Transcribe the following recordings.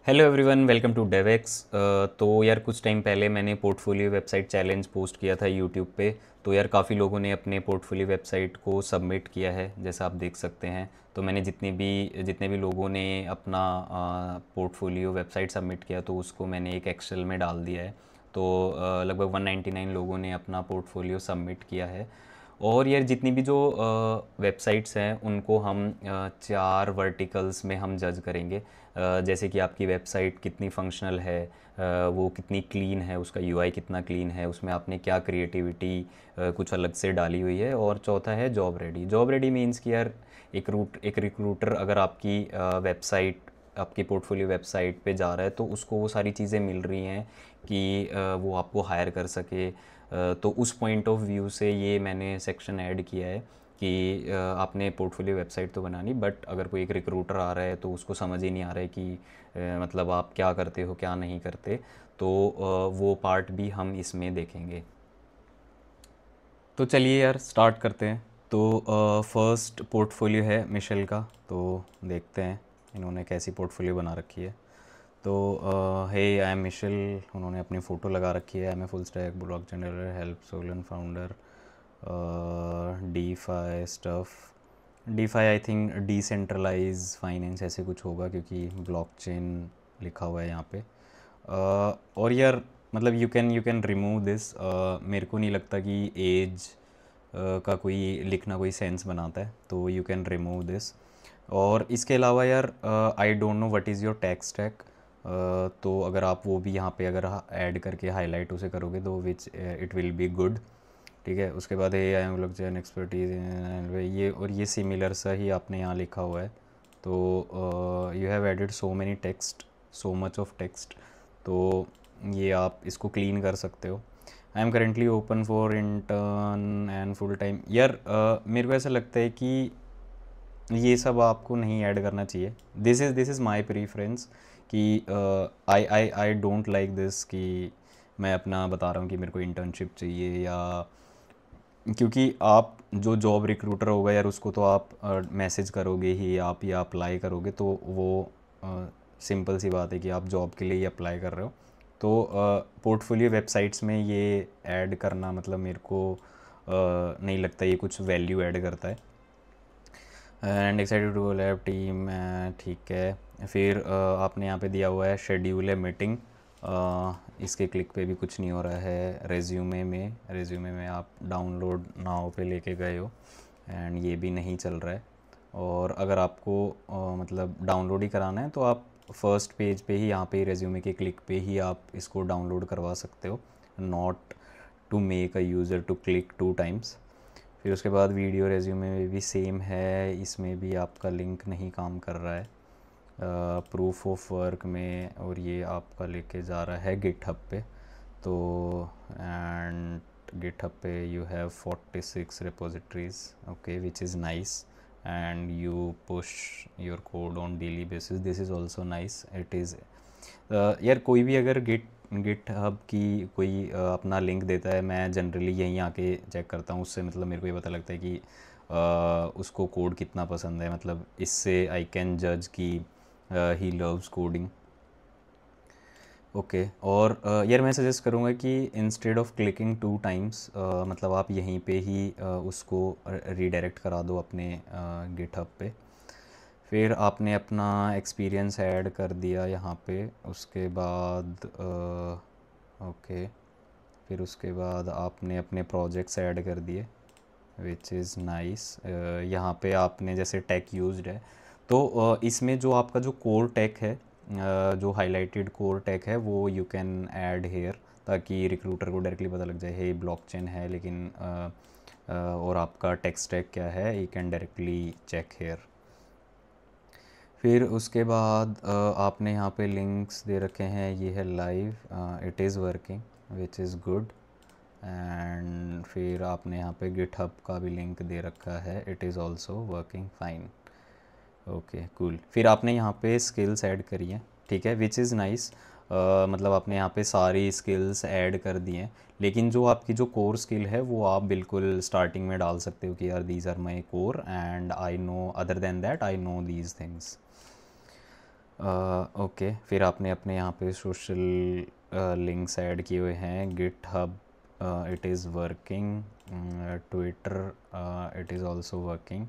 Hello everyone, welcome to Devex. तो यार कुछ टाइम पहले मैंने पोर्टफोलियो वेबसाइट चैलेंज पोस्ट किया था यूट्यूब पे। तो यार काफ़ी लोगों ने अपने पोर्टफोलियो वेबसाइट को सबमिट किया है, जैसा आप देख सकते हैं। तो मैंने जितने भी लोगों ने अपना पोर्टफोलियो वेबसाइट सबमिट किया तो उसको मैंने एक एक्सेल में डाल दिया है। तो लगभग 199 लोगों ने अपना पोर्टफोलियो सबमिट किया है। और यार जितनी भी जो वेबसाइट्स हैं उनको हम चार वर्टिकल्स में हम जज करेंगे। जैसे कि आपकी वेबसाइट कितनी फंक्शनल है, वो कितनी क्लीन है, उसका यूआई कितना क्लीन है, उसमें आपने क्या क्रिएटिविटी कुछ अलग से डाली हुई है। और चौथा है job ready. Job ready means कि यार एक रिक्रूटर अगर आपकी वेबसाइट आपकी पोर्टफोलियो वेबसाइट पे जा रहा है तो उसको वो सारी चीज़ें मिल रही हैं कि वो आपको हायर कर सके। तो उस पॉइंट ऑफ व्यू से ये मैंने सेक्शन ऐड किया है कि आपने पोर्टफोलियो वेबसाइट तो बनानी, बट अगर कोई एक रिक्रूटर आ रहा है तो उसको समझ ही नहीं आ रहा है कि मतलब आप क्या करते हो क्या नहीं करते। तो वो पार्ट भी हम इसमें देखेंगे। तो चलिए यार स्टार्ट करते हैं। तो फर्स्ट पोर्टफोलियो है मिशेल का। तो देखते हैं इन्होंने कैसी पोर्टफोलियो बना रखी है। तो हे आई एम मिशेल, उन्होंने अपनी फ़ोटो लगा रखी है। I am a full stack blockchain developer, help Solana founder, DeFi stuff. DeFi I think decentralize finance ऐसे कुछ होगा, क्योंकि ब्लॉकचेन लिखा हुआ है यहाँ पे। और यार मतलब यू कैन रिमूव दिस। मेरे को नहीं लगता कि एज का कोई लिखना कोई सेंस बनाता है, तो यू कैन रिमूव दिस। और इसके अलावा यार I don't know what is your tech stack. तो अगर आप वो भी यहाँ पे अगर ऐड करके हाईलाइट उसे करोगे तो which it will be good. ठीक है, उसके बाद ये आई एम लोग जैन एक्सपर्टीज, ये और ये सिमिलर सा ही आपने यहाँ लिखा हुआ है। तो you have added so many text, so much of text. तो ये आप इसको क्लीन कर सकते हो। I am currently open for intern and full time. यार मेरे को ऐसा लगता है कि ये सब आपको नहीं ऐड करना चाहिए। दिस इज़ माई प्रीफरेंस कि आई आई आई डोंट लाइक दिस कि मैं अपना बता रहा हूँ कि मेरे को इंटर्नशिप चाहिए, या क्योंकि आप जो जॉब रिक्रूटर होगा यार उसको तो आप मैसेज करोगे ही, आप या अप्लाई करोगे, तो वो सिंपल सी बात है कि आप जॉब के लिए ही अप्लाई कर रहे हो। तो पोर्टफोलियो वेबसाइट्स में ये ऐड करना मतलब मेरे को नहीं लगता ये कुछ वैल्यू ऐड करता है। And excited to lab team, ठीक है। फिर आपने यहाँ पे दिया हुआ है शेड्यूल है मीटिंग। इसके क्लिक पे भी कुछ नहीं हो रहा है। रेज्यूमे में आप डाउनलोड नाउ पे लेके गए हो एंड ये भी नहीं चल रहा है। और अगर आपको मतलब डाउनलोड ही कराना है तो आप फर्स्ट पेज पे ही यहाँ पे रेज्यूमे के क्लिक पे ही आप इसको डाउनलोड करवा सकते हो, not to make a user to click 2 times. फिर उसके बाद वीडियो रेज्यूमे में भी सेम है, इसमें भी आपका लिंक नहीं काम कर रहा है प्रूफ ऑफ वर्क में, और ये आपका लेके जा रहा है गिटहब पे। तो एंड गिटहब पे you have 46 repositories, okay, which is nice. And you push your code on daily basis, this is also nice. It is यार कोई भी अगर गिट हब की कोई अपना लिंक देता है, मैं जनरली यहीं आके चेक करता हूँ। उससे मतलब मेरे को ये पता लगता है कि उसको कोड कितना पसंद है। मतलब इससे आई कैन जज कि ही लव्स कोडिंग। ओके, और यार मैं सजेस्ट करूँगा कि इंस्टेड ऑफ क्लिकिंग 2 टाइम्स मतलब आप यहीं पे ही उसको रीडायरेक्ट करा दो अपने गिटहब पे। फिर आपने अपना एक्सपीरियंस ऐड कर दिया यहाँ पे। उसके बाद ओके, फिर उसके बाद आपने अपने प्रोजेक्ट्स ऐड कर दिए, विच इज़ नाइस। यहाँ पे आपने जैसे टेक यूज्ड है, तो इसमें जो आपका जो कोर टेक है, जो हाईलाइटेड कोर टेक है, वो यू कैन ऐड हेयर, ताकि रिक्रूटर को डायरेक्टली पता लग जाए हे ब्लॉकचेन है, लेकिन और आपका टेक स्टैक क्या है, you can directly check here. फिर उसके बाद आपने यहाँ पे लिंक्स दे रखे हैं, ये है live, it is working, which is good. And फिर आपने यहाँ पे गिटहब का भी लिंक दे रखा है, it is also working fine. Okay cool. फिर आपने यहाँ पे स्किल्स ऐड करी हैं, ठीक है, विच इज़ नाइस। मतलब आपने यहाँ पे सारी स्किल्स ऐड कर दी हैं, लेकिन जो आपकी जो कोर स्किल है वो आप बिल्कुल स्टार्टिंग में डाल सकते हो कि यार these are my core and I know, other than that I know these things. Okay, फिर आपने अपने यहाँ पे सोशल लिंक्स ऐड किए हुए हैं। GitHub it is working, Twitter it is also working,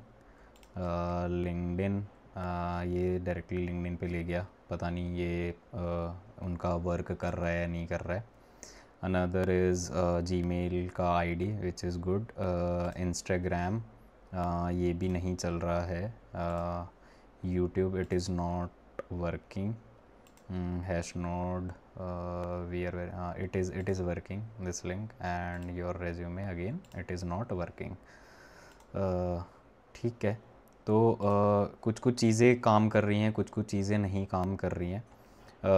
LinkedIn ये डायरेक्टली लिंक्डइन पे ले गया, पता नहीं ये उनका वर्क कर रहा है या नहीं कर रहा है। अनदर इज़ जीमेल का ID which is good. Instagram ये भी नहीं चल रहा है। YouTube it is not working. Hashnode it is working this link, and your resume again it is not working. ठीक है, तो कुछ कुछ चीज़ें काम कर रही हैं, कुछ कुछ चीज़ें नहीं काम कर रही हैं।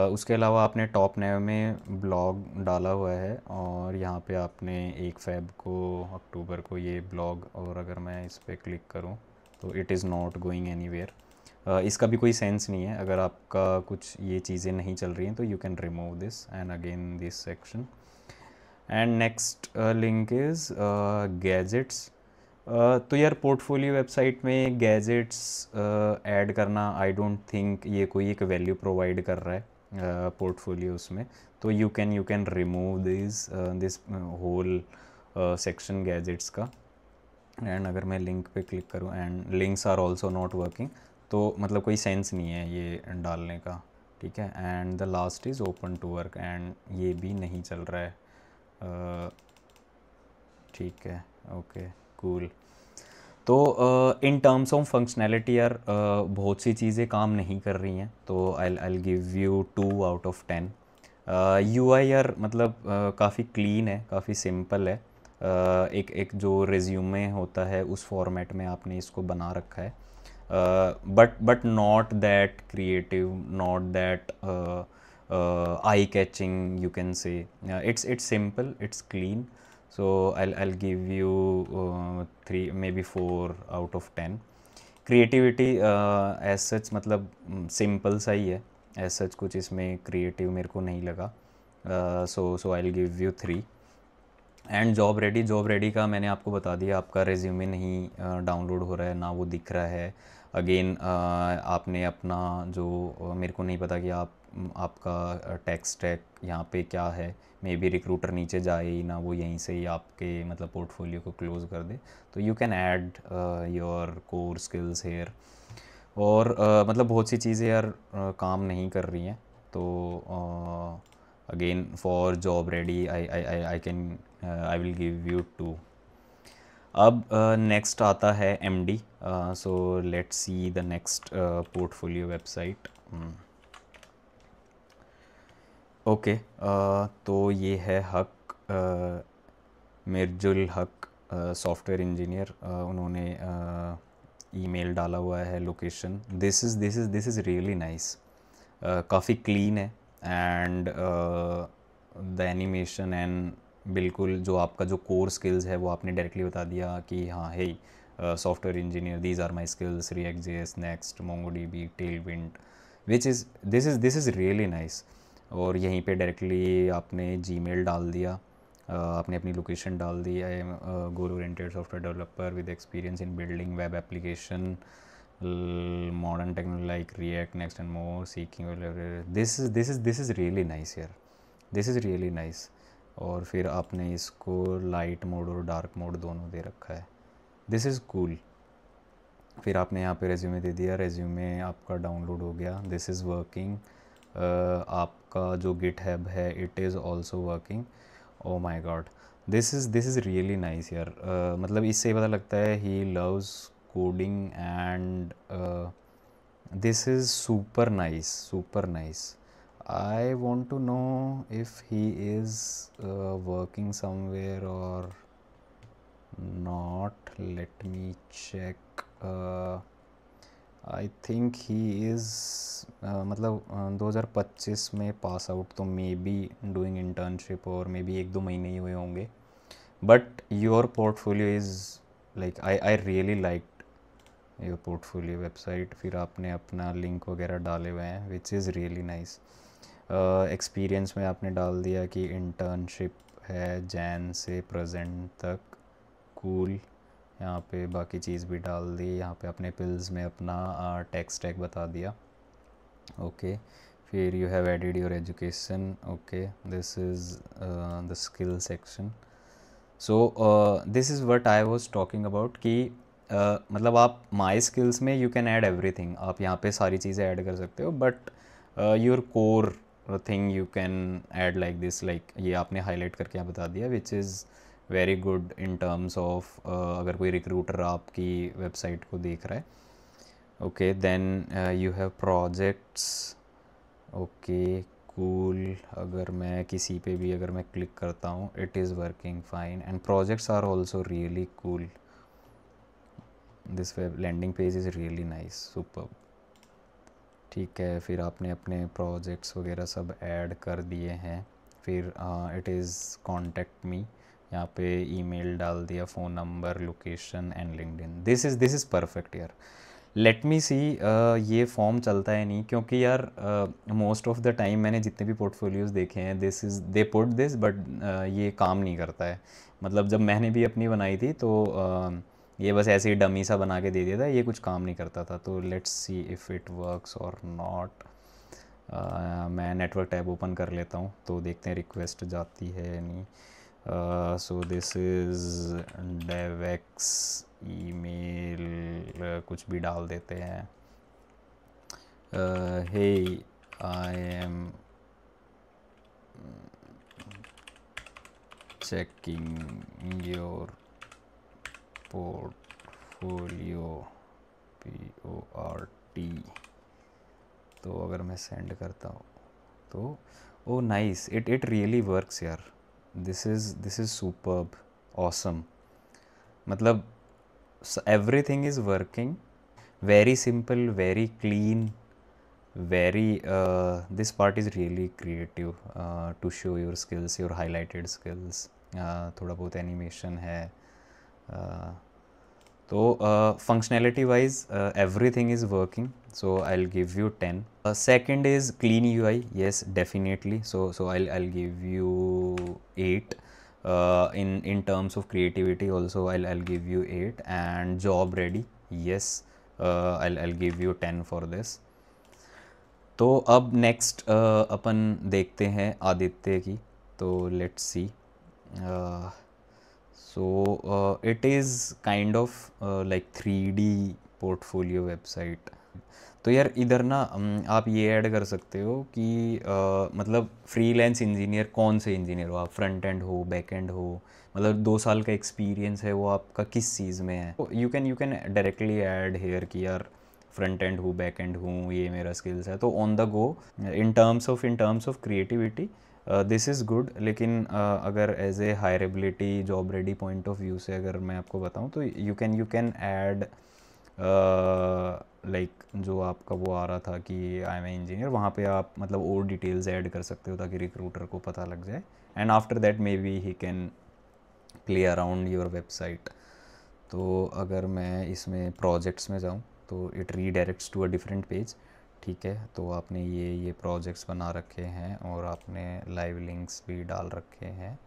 उसके अलावा आपने टॉप नेव में ब्लॉग डाला हुआ है, और यहाँ पे आपने 1 अक्टूबर को ये ब्लॉग, और अगर मैं इस पर क्लिक करूँ तो it is not going anywhere. इसका भी कोई सेंस नहीं है। अगर आपका कुछ ये चीज़ें नहीं चल रही हैं तो you can remove this and again this section. And next link is gadgets. तो यार पोर्टफोलियो वेबसाइट में गैजेट्स ऐड करना, आई डोंट थिंक ये कोई एक वैल्यू प्रोवाइड कर रहा है पोर्टफोलियोस में। तो you can remove this whole section gadgets का। एंड अगर मैं लिंक पे क्लिक करूँ and links are also not working, तो मतलब कोई सेंस नहीं है ये डालने का। ठीक है, and the last is open to work, and ये भी नहीं चल रहा है। ठीक है, ओके कूल। तो इन टर्म्स ऑफ फंक्शनैलिटी यार बहुत सी चीज़ें काम नहीं कर रही हैं, तो आई give you 2 out of 10। UI यार मतलब काफ़ी क्लीन है, काफ़ी सिंपल है। एक जो रिज्यूमे होता है उस फॉर्मेट में आपने इसको बना रखा है, but not that creative, not that eye catching, you can say. It's simple, it's clean, so I'll give you 3 maybe 4 out of 10. Creativity as such मतलब सिंपल सा ही है, एज सच कुछ इसमें क्रिएटिव मेरे को नहीं लगा। So I will give you 3। And job ready का मैंने आपको बता दिया, आपका रेज्यूमे नहीं डाउनलोड हो रहा है, ना वो दिख रहा है। अगेन आपने अपना जो मेरे को नहीं पता कि आपका टेक स्टैक यहाँ पे क्या है, मे बी रिक्रूटर नीचे जाए ही ना, वो यहीं से ही आपके मतलब पोर्टफोलियो को क्लोज़ कर दे। तो you can add your core skills here. और मतलब बहुत सी चीज़ें यार काम नहीं कर रही हैं, तो again for job ready I will give you 2। अब नेक्स्ट आता है MD. So let's see the next portfolio website. Okay, तो ये है हक, मिर्जुल हक, सॉफ्टवेयर इंजीनियर। उन्होंने ईमेल डाला हुआ है, location this is really nice, काफ़ी क्लीन है। एंड द एनिमेशन एंड बिल्कुल जो आपका जो कोर स्किल्स है वो आपने डायरेक्टली बता दिया कि हाँ hey software engineer, these are my skills, React JS, next, MongoDB, Tailwind, which is this is really nice. और यहीं पे डायरेक्टली आपने जीमेल डाल दिया, आपने अपनी लोकेशन डाल दी। I am goal oriented software developer with experience in building web application, modern technology like React, Next and more, seeking this is really nice यार, this is really nice। और फिर आपने इसको लाइट मोड और dark mode दोनों दे रखा है, this is cool. फिर आपने यहाँ पे रेज्यूमे दे दिया, रेज्यूमे आपका डाउनलोड हो गया, दिस इज़ वर्किंग। आपका जो गिटहब है it is also working. Oh my God, this is really nice यार। मतलब इससे पता लगता है he loves coding, and this is super nice. I want to know if he is working somewhere or not. Let me check. I think he is मतलब 2025 में pass out, तो may be doing internship, और may B 1-2 महीने ही हुए होंगे। But your portfolio is like I really like your portfolio website. फिर आपने अपना लिंक वगैरह डाले हुए हैं विच इज़ रियली नाइस। एक्सपीरियंस में आपने डाल दिया कि इंटर्नशिप है जैन से प्रेजेंट तक, कूल। यहाँ पे बाकी चीज़ भी डाल दी, यहाँ पे अपने पिल्स में अपना टेक स्टैक बता दिया। ओके, फिर you have added your education, okay, this is the skill section. So this is what I was talking about कि मतलब आप माई स्किल्स में यू कैन ऐड एवरीथिंग, आप यहाँ पे सारी चीज़ें ऐड कर सकते हो, but your core thing you can add like this, like ये आपने हाईलाइट करके यहाँ बता दिया, which is very good in terms of अगर कोई रिक्रूटर आपकी वेबसाइट को देख रहा है। Okay, then you have projects, okay cool. अगर मैं किसी पे भी अगर मैं क्लिक करता हूँ, it is working fine and projects are also really cool, this web landing page is really nice, super. ठीक है, फिर आपने अपने प्रोजेक्ट्स वगैरह सब ऐड कर दिए हैं। फिर इट इज़ कॉन्टेक्ट मी, यहाँ पे ईमेल डाल दिया, phone number, location and LinkedIn. This is perfect यार। लेट मी सी, ये फॉर्म चलता है नहीं क्योंकि यार मोस्ट ऑफ द टाइम मैंने जितने भी पोर्टफोलियोज़ देखे हैं, this is they put this, but ये काम नहीं करता है। मतलब जब मैंने भी अपनी बनाई थी तो ये बस ऐसे ही डमी सा बना के दे दिया था, ये कुछ काम नहीं करता था। तो let's see if it works और नॉट। मैं नेटवर्क टैब ओपन कर लेता हूँ तो देखते हैं रिक्वेस्ट जाती है या नहीं। So this is Devex email, कुछ भी डाल देते हैं। Hey I am checking your portfolio, PORT। तो अगर मैं सेंड करता हूँ तो oh nice, it really works यार। This is superb, awesome. मतलब everything is working, very simple, very clean, very this part is really creative to show your skills, your highlighted skills। थोड़ा बहुत एनिमेशन है। तो functionality wise everything is working, so I'll give you 10। Second is clean UI, yes definitely, so I'll give you 8। In terms of creativity also I'll give you 8, and job ready, yes, I'll give you 10 for this। तो अब next अपन देखते हैं आदित्य की। तो let's see, so it is kind of like 3D portfolio website. तो यार इधर ना आप ये ऐड कर सकते हो कि मतलब फ्रीलांस इंजीनियर, कौन से इंजीनियर हो आप, फ्रंट एंड हो, बैक एंड हो, मतलब 2 साल का एक्सपीरियंस है वो आपका किस चीज़ में है। You can directly add here कि यार फ्रंट एंड हूँ, बैक एंड हूँ, ये मेरा स्किल्स है, तो on the go in terms of creativity this is good. लेकिन अगर as a hireability job ready point of view से अगर मैं आपको बताऊँ तो यू कैन ऐड लाइक जो आपका वो आ रहा था कि आई एम इंजीनियर, वहाँ पे आप मतलब और डिटेल्स ऐड कर सकते हो ताकि रिक्रूटर को पता लग जाए, and after that maybe he can play around your website. तो अगर मैं इसमें प्रोजेक्ट्स में जाऊँ तो it redirects to a different page. ठीक है, तो आपने ये प्रोजेक्ट्स बना रखे हैं और आपने लाइव लिंक्स भी डाल रखे हैं।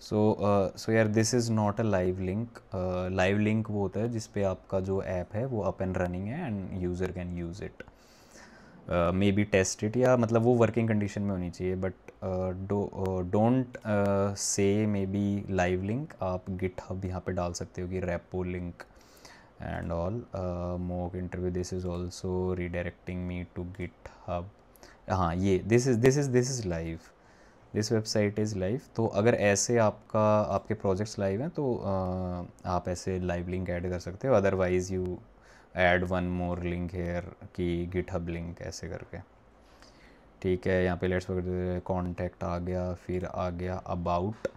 सो यार this is not a live link. Live link वो होता है जिस पे आपका जो ऐप है वो अप एंड रनिंग है and user can use it, maybe test it, या मतलब वो वर्किंग कंडीशन में होनी चाहिए। But don't say maybe live link, आप गिटहब यहाँ पे डाल सकते हो कि repo link and all. Mock interview, this is also redirecting me to GitHub. हाँ, ये this is live, this website is live. तो अगर ऐसे आपके प्रोजेक्ट्स लाइव हैं तो आप ऐसे लाइव लिंक ऐड कर सकते हो, otherwise you add one more link here कि गिटहब लिंक ऐसे करके। ठीक है, यहाँ पे लेट्स कॉन्टैक्ट आ गया, फिर आ गया अबाउट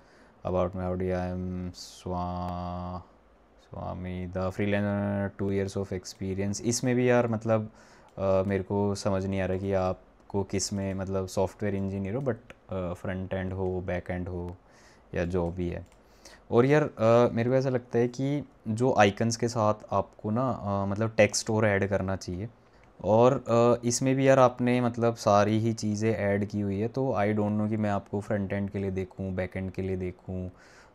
में I am Swami the freelancer 2 years of experience. इसमें भी यार मतलब मेरे को समझ नहीं आ रहा कि आपको किस में, मतलब सॉफ्टवेयर इंजीनियर हो बट फ्रंट एंड हो, बैक एंड हो, या जो भी है। और यार मेरे को ऐसा लगता है कि जो आइकन्स के साथ आपको ना मतलब टेक्स्ट और ऐड करना चाहिए। और इसमें भी यार आपने मतलब सारी ही चीज़ें ऐड की हुई है, तो आई डोंट नो कि मैं आपको फ्रंट एंड के लिए देखूँ, बैक एंड के लिए देखूँ,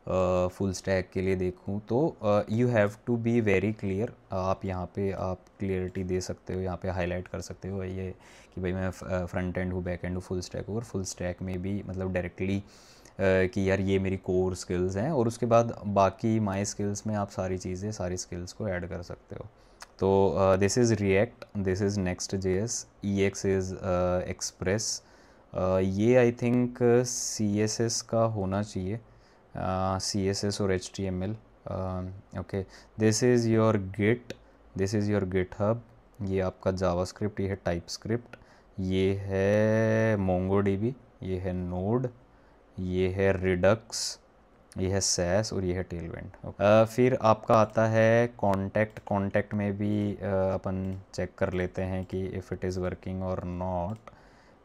फुल स्टैक के लिए देखूँ तो you have to be very clear. आप यहाँ पे आप क्लियरिटी दे सकते हो, यहाँ पे हाईलाइट कर सकते हो ये कि भाई मैं फ्रंट एंड हूँ, बैक एंड हूँ, फुल स्टैक हूँ। और फुल स्टैक में भी मतलब डायरेक्टली कि यार ये मेरी कोर स्किल्स हैं, और उसके बाद बाकी माई स्किल्स में आप सारी चीज़ें, सारी स्किल्स को ऐड कर सकते हो। तो this is react, this is next JS, EX is express. ये आई थिंक CSS का होना चाहिए, CSS और HTML। Okay, this is your git, this is your GitHub. ये आपका जावास्क्रिप्ट, ये है टाइपस्क्रिप्ट, ये है मोंगोडीबी, ये है नोड, ये है रिडक्स, ये है सैस, और ये है टेलविंड। फिर आपका आता है कॉन्टैक्ट। कॉन्टैक्ट में भी अपन चेक कर लेते हैं कि इफ़ इट इज़ वर्किंग और नॉट।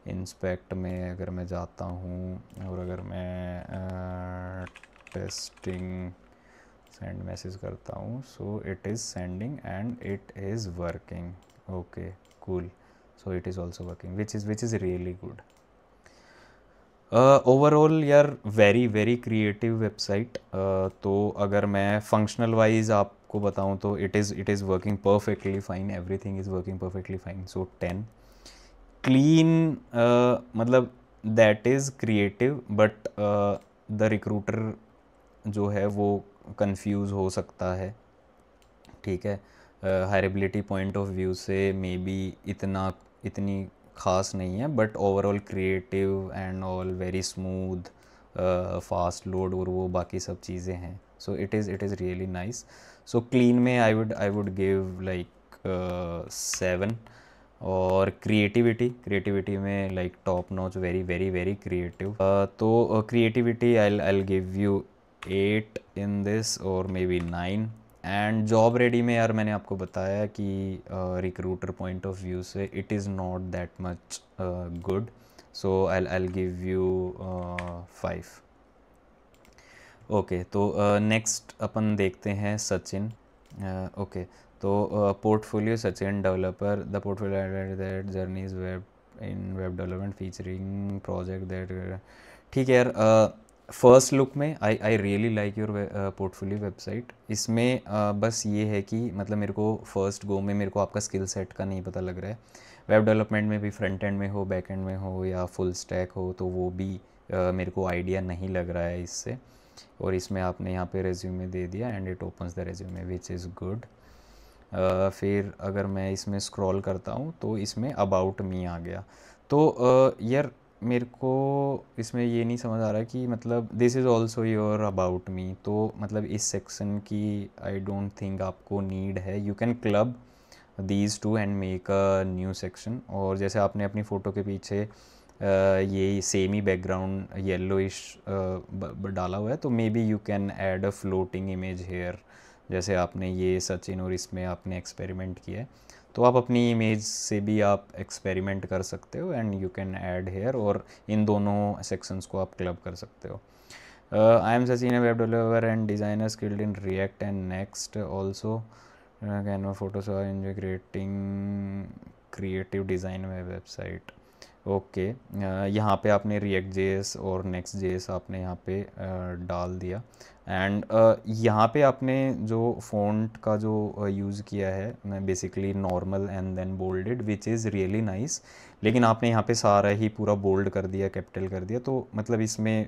इंस्पेक्ट में अगर मैं जाता हूँ और अगर मैं टेस्टिंग सेंड मैसेज करता हूँ, so it is sending and it is working. Okay cool, so it is also working, which is really good. Overall यार वेरी वेरी क्रिएटिव वेबसाइट। तो अगर मैं फंक्शनल वाइज आपको बताऊं तो it is working perfectly fine, everything is working perfectly fine, so 10। Clean मतलब that is creative, but the recruiter जो है वो कंफ्यूज हो सकता है, ठीक है। हायरेबिलिटी पॉइंट ऑफ व्यू से मे बी इतनी ख़ास नहीं है, but overall creative and all very smooth, fast load और वो बाकी सब चीज़ें हैं। So it is really nice. So clean में आई वुड गिव लाइक 7। और क्रिएटिविटी में like top notch, very very very creative. तो creativity I give you 8 in this और may be 9। And job ready में यार मैंने आपको बताया कि रिक्रूटर पॉइंट ऑफ व्यू से it is not that much good, so I give you 5। Okay, तो नेक्स्ट अपन देखते हैं सचिन। ओके, तो portfolio Sachin developer, the portfolio that journeys web in web development featuring project that. ठीक है यार, फर्स्ट लुक में आई really like your portfolio website. इसमें बस ये है कि मतलब मेरे को फर्स्ट गो में मेरे को आपका स्किल सेट का नहीं पता लग रहा है। वेब डेवलपमेंट में भी फ्रंट एंड में हो, बैक एंड में हो या फुल स्टैक हो, तो वो भी मेरे को आइडिया नहीं लग रहा है इससे। और इसमें आपने यहाँ पे रेज्यूमे दे दिया and it opens the resume which is good. फिर अगर मैं इसमें स्क्रॉल करता हूँ तो इसमें अबाउट मी आ गया। तो यार मेरे को इसमें ये नहीं समझ आ रहा कि मतलब this is also your about me, तो मतलब इस सेक्शन की आई डोंट थिंक आपको नीड है। You can club these two and make a new section. और जैसे आपने अपनी फ़ोटो के पीछे ये सेम ही बैकग्राउंड येलोइश डाला हुआ है, तो maybe you can add a floating image here, जैसे आपने ये सचिन और इसमें आपने एक्सपेरिमेंट किया है। तो आप अपनी इमेज से भी आप एक्सपेरिमेंट कर सकते हो and you can add here, और इन दोनों सेक्शंस को आप क्लब कर सकते हो। I am Sachin, a web developer and designer skilled in React and Next also. Canva, Photoshop, enjoy creating creative design web website. Okay, यहाँ पे आपने रिएक्ट जेएस और नेक्स्ट जेएस आपने यहाँ पे डाल दिया। एंड यहाँ पे आपने जो फ़ॉन्ट का जो यूज़ किया है basically normal and then bolded, which is really nice. लेकिन आपने यहाँ पे सारा ही पूरा बोल्ड कर दिया, कैपिटल कर दिया, तो मतलब इसमें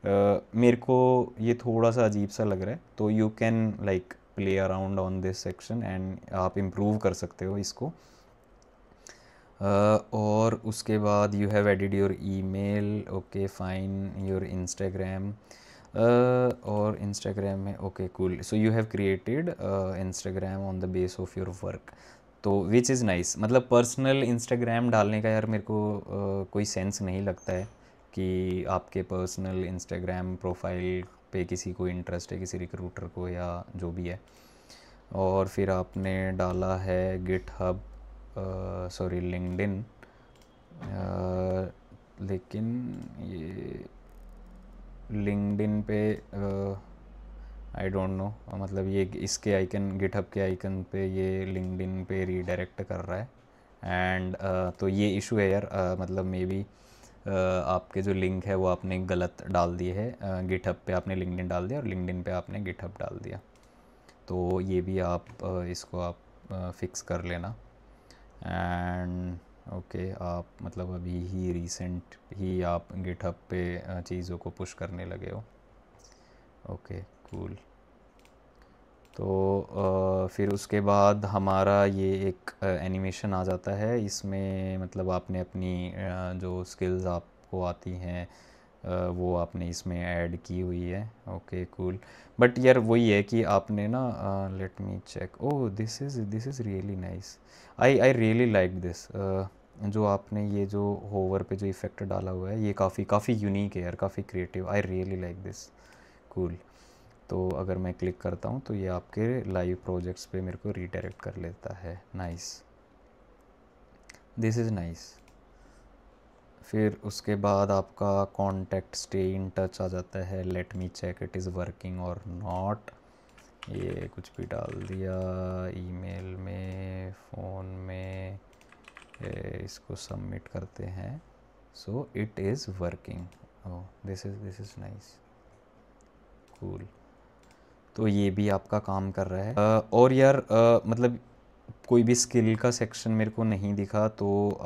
मेरे को ये थोड़ा सा अजीब सा लग रहा है। तो you can like play around on this section and आप इम्प्रूव कर सकते हो इसको। और उसके बाद you have added your email, okay fine, your Instagram, और इंस्टाग्राम में okay cool, so you have created Instagram on the base of your work, तो विच इज़ नाइस। मतलब पर्सनल इंस्टाग्राम डालने का यार मेरे को कोई सेंस नहीं लगता है कि आपके पर्सनल इंस्टाग्राम प्रोफाइल पे किसी को इंटरेस्ट है, किसी रिक्रूटर को या जो भी है। और फिर आपने डाला है गिटहब, सॉरी लिंक्डइन, लेकिन ये लिंक्डइन पे आई डोंट नो, मतलब ये इसके आइकन, गिटहब के आइकन पे ये लिंक्डइन पे रीडायरेक्ट कर रहा है। एंड तो ये इशू है यार, मतलब मे बी आपके जो लिंक है वो आपने गलत डाल दिए है, गिटहब पे आपने लिंक्डइन डाल दिया और लिंक्डइन पे आपने गिटहब डाल दिया। तो ये भी आप इसको आप फिक्स कर लेना। एंड ओके, आप मतलब अभी ही रिसेंट ही आप गिटहब पे चीज़ों को पुश करने लगे हो। Okay cool. तो फिर उसके बाद हमारा ये एक एनिमेशन आ जाता है। इसमें मतलब आपने अपनी जो स्किल्स आपको आती हैं वो आपने इसमें ऐड की हुई है। Okay cool. बट यार वही है कि आपने ना, let me check, oh this is really nice. I really like this. जो आपने ये जो होवर पे जो इफ़ेक्ट डाला हुआ है ये काफ़ी यूनिक है यार, काफ़ी creative. I really like this. Cool. तो अगर मैं क्लिक करता हूँ तो ये आपके लाइव प्रोजेक्ट्स पे मेरे को रीडायरेक्ट कर लेता है। Nice, this is nice. फिर उसके बाद आपका कॉन्टैक्ट स्टे इन टच आ जाता है। Let me check it is working और नॉट। ये कुछ भी डाल दिया ईमेल में, फ़ोन में, इसको सबमिट करते हैं। So it is working. Oh this is nice, cool. तो ये भी आपका काम कर रहा है। और यार मतलब कोई भी स्किल का सेक्शन मेरे को नहीं दिखा, तो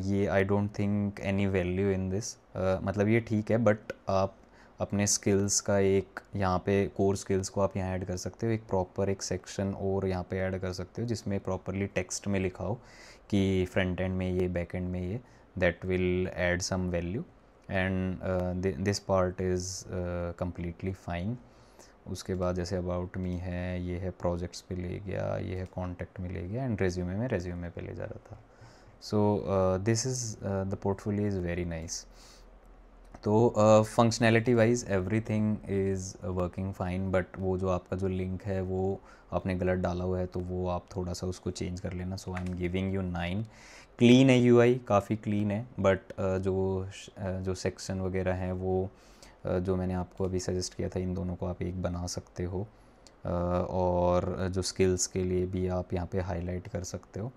ये I don't think any value in this. मतलब ये ठीक है, बट आप अपने स्किल्स का एक यहाँ पे कोर स्किल्स को आप यहाँ ऐड कर सकते हो। एक प्रॉपर एक सेक्शन और यहाँ पे ऐड कर सकते हो जिसमें प्रॉपरली टेक्स्ट में लिखा हो कि फ्रंट एंड में ये, बैक एंड में ये। That will add some value and this part is completely fine. उसके बाद जैसे अबाउट मी है, ये है प्रोजेक्ट्स पे ले गया, ये है कॉन्टैक्ट में ले गया, एंड रेज्यूमे में रेज्यूमे पे ले जा रहा था। So this is the portfolio is very nice. तो functionality wise everything is working fine, but वो जो आपका जो लिंक है वो आपने गलत डाला हुआ है, तो वो आप थोड़ा सा उसको चेंज कर लेना। So I am giving you 9। Clean है यूआई, काफ़ी क्लीन है, बट जो सेक्शन वगैरह हैं वो जो मैंने आपको अभी सजेस्ट किया था, इन दोनों को आप एक बना सकते हो। और जो स्किल्स के लिए भी आप यहाँ पे हाईलाइट कर सकते हो।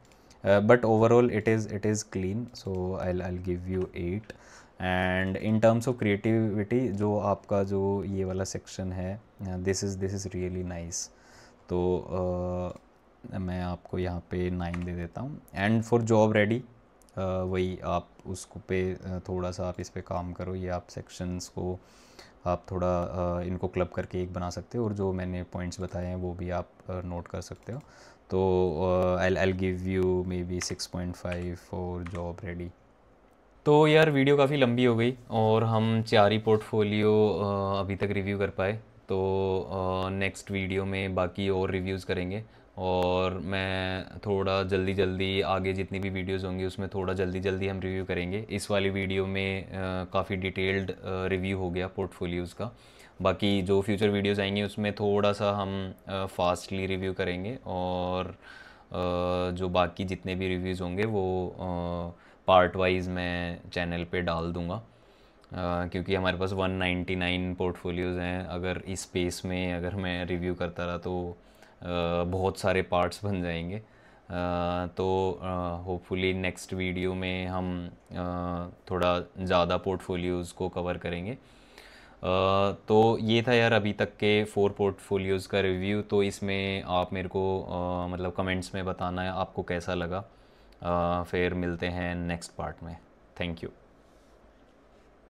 But overall it is clean, so I give you 8। And in terms of creativity जो आपका जो ये वाला सेक्शन है, दिस इज़ रियली नाइस। तो मैं आपको यहाँ पे 9 दे देता हूँ। एंड फॉर जॉब रेडी, वही आप उसको पे थोड़ा सा आप इस पे काम करो। ये आप सेक्शंस को आप थोड़ा इनको क्लब करके एक बना सकते हो, और जो मैंने पॉइंट्स बताए हैं वो भी आप नोट कर सकते हो। तो आई give you may be 6.5 for job ready. तो यार वीडियो काफ़ी लंबी हो गई और हम 4 ही पोर्टफोलियो अभी तक रिव्यू कर पाए। तो नेक्स्ट वीडियो में बाकी और रिव्यूज़ करेंगे, और मैं थोड़ा जल्दी जल्दी आगे जितनी भी वीडियोज़ होंगी उसमें थोड़ा जल्दी जल्दी हम रिव्यू करेंगे। इस वाली वीडियो में काफ़ी डिटेल्ड रिव्यू हो गया पोर्टफोलियोज़ का। बाकी जो फ्यूचर वीडियोज़ आएंगी उसमें थोड़ा सा हम फास्टली रिव्यू करेंगे, और जो बाकी जितने भी रिव्यूज़ होंगे वो पार्ट वाइज मैं चैनल पे डाल दूँगा। क्योंकि हमारे पास 199 पोर्टफोलियोज़ हैं। अगर इस स्पेस में अगर मैं रिव्यू करता रहा तो बहुत सारे पार्ट्स बन जाएंगे। तो होपफुली नेक्स्ट वीडियो में हम थोड़ा ज़्यादा पोर्टफोलियोज़ को कवर करेंगे। तो ये था यार अभी तक के 4 पोर्टफोलियोज़ का रिव्यू। तो इसमें आप मेरे को मतलब कमेंट्स में बताना है आपको कैसा लगा। फिर मिलते हैं नेक्स्ट पार्ट में। Thank you.